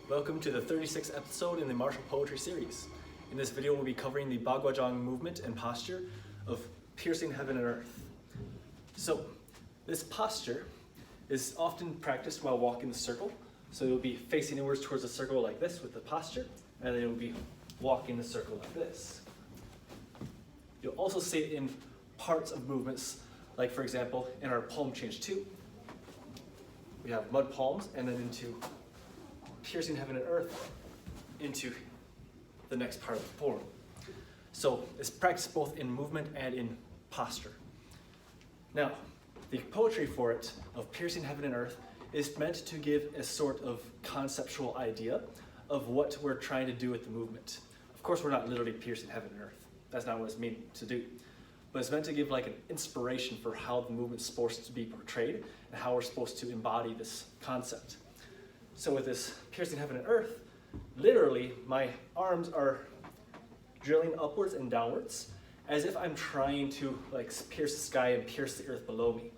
Welcome to the 36th episode in the martial poetry series. In this video, we'll be covering the Baguazhang movement and posture of piercing heaven and earth. So, this posture is often practiced while walking the circle. So you'll be facing inwards towards the circle like this with the posture, and then you'll be walking the circle like this. You'll also see it in parts of movements, like for example, in our palm change 2. We have mud palms, and then into piercing heaven and earth into the next part of the form. So it's practiced both in movement and in posture. Now, the poetry for it, of piercing heaven and earth, is meant to give a sort of conceptual idea of what we're trying to do with the movement. Of course, we're not literally piercing heaven and earth. That's not what it's meant to do. But it's meant to give like an inspiration for how the movement's supposed to be portrayed and how we're supposed to embody this concept. So with this piercing heaven and earth, literally my arms are drilling upwards and downwards as if I'm trying to like pierce the sky and pierce the earth below me.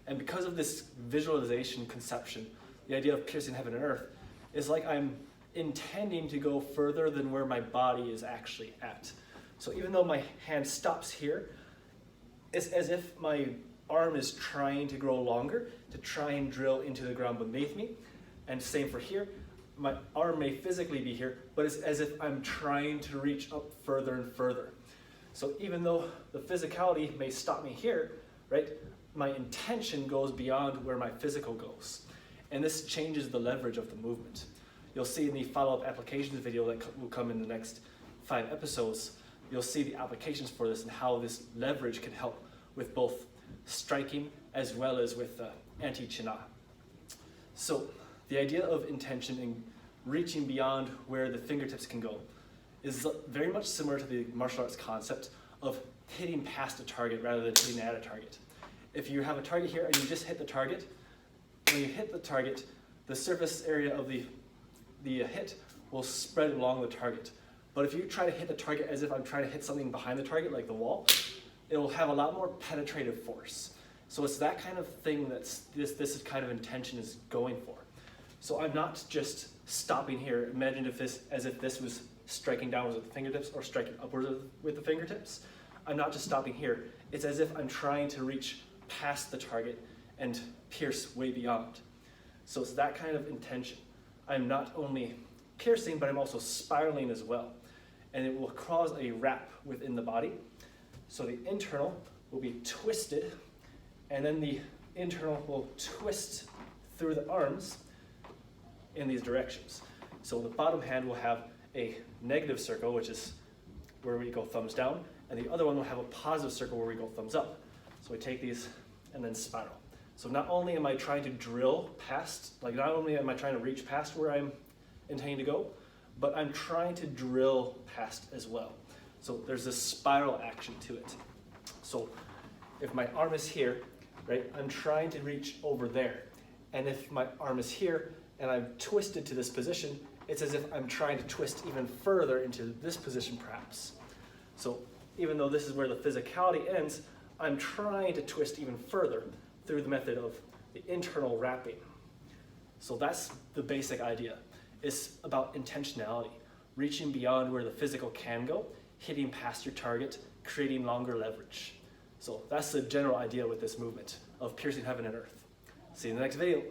And because of this visualization conception, the idea of piercing heaven and earth is like I'm intending to go further than where my body is actually at. So even though my hand stops here, it's as if my arm is trying to grow longer to try and drill into the ground beneath me. And same for here, my arm may physically be here, but it's as if I'm trying to reach up further and further. So even though the physicality may stop me here, right, my intention goes beyond where my physical goes. And this changes the leverage of the movement. You'll see in the follow-up applications video that will come in the next 5 episodes, you'll see the applications for this and how this leverage can help with both striking as well as with anti-Chin-I. So the idea of intention and reaching beyond where the fingertips can go is very much similar to the martial arts concept of hitting past a target rather than hitting at a target. If you have a target here and you just hit the target, when you hit the target, the surface area of the hit will spread along the target. But if you try to hit the target as if I'm trying to hit something behind the target, like the wall, it will have a lot more penetrative force. So it's that kind of thing that's this kind of intention is going for. So I'm not just stopping here. Imagine as if this was striking downwards with the fingertips or striking upwards with the fingertips. I'm not just stopping here. It's as if I'm trying to reach past the target and pierce way beyond. So it's that kind of intention. I'm not only piercing, but I'm also spiraling as well. And it will cause a wrap within the body. So the internal will be twisted, and then the internal will twist through the arms in these directions. So the bottom hand will have a negative circle, which is where we go thumbs down, and the other one will have a positive circle where we go thumbs up. So we take these and then spiral. So not only am I trying to drill past, like not only am I trying to reach past where I'm intending to go, but I'm trying to drill past as well. So there's this spiral action to it. So if my arm is here, right, I'm trying to reach over there. And if my arm is here and I'm twisted to this position, it's as if I'm trying to twist even further into this position perhaps. So even though this is where the physicality ends, I'm trying to twist even further through the method of the internal wrapping. So that's the basic idea. It's about intentionality, reaching beyond where the physical can go, hitting past your target, creating longer leverage. So that's the general idea with this movement of piercing heaven and earth. See you in the next video.